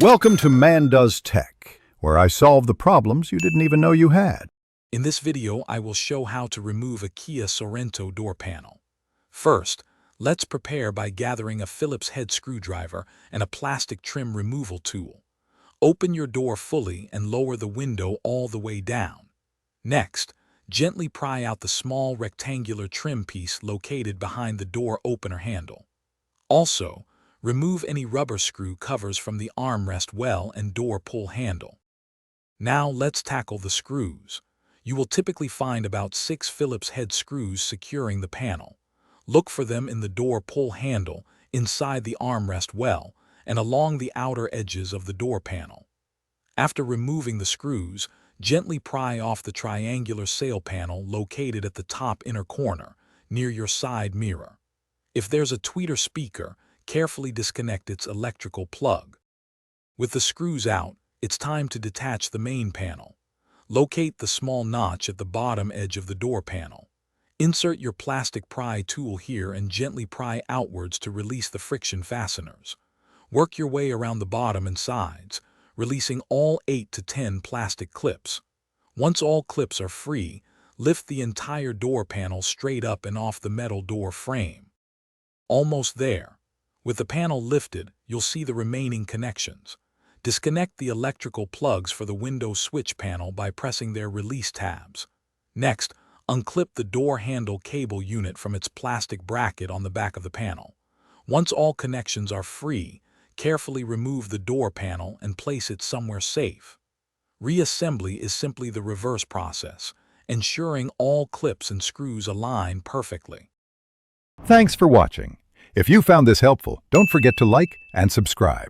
Welcome to Man Does Tech, where I solve the problems you didn't even know you had. In this video, I will show how to remove a Kia Sorento door panel. First, let's prepare by gathering a Phillips head screwdriver and a plastic trim removal tool. Open your door fully and lower the window all the way down. Next, gently pry out the small rectangular trim piece located behind the door opener handle. Also, remove any rubber screw covers from the armrest well and door pull handle. Now let's tackle the screws. You will typically find about 6 Phillips head screws securing the panel. Look for them in the door pull handle, inside the armrest well, and along the outer edges of the door panel. After removing the screws, gently pry off the triangular sail panel located at the top inner corner, near your side mirror. If there's a tweeter speaker, carefully disconnect its electrical plug. With the screws out, it's time to detach the main panel. Locate the small notch at the bottom edge of the door panel. Insert your plastic pry tool here and gently pry outwards to release the friction fasteners. Work your way around the bottom and sides, releasing all 8 to 10 plastic clips. Once all clips are free, lift the entire door panel straight up and off the metal door frame. Almost there. With the panel lifted, you'll see the remaining connections. Disconnect the electrical plugs for the window switch panel by pressing their release tabs. Next, unclip the door handle cable unit from its plastic bracket on the back of the panel. Once all connections are free, carefully remove the door panel and place it somewhere safe. Reassembly is simply the reverse process, ensuring all clips and screws align perfectly. Thanks for watching. If you found this helpful, don't forget to like and subscribe.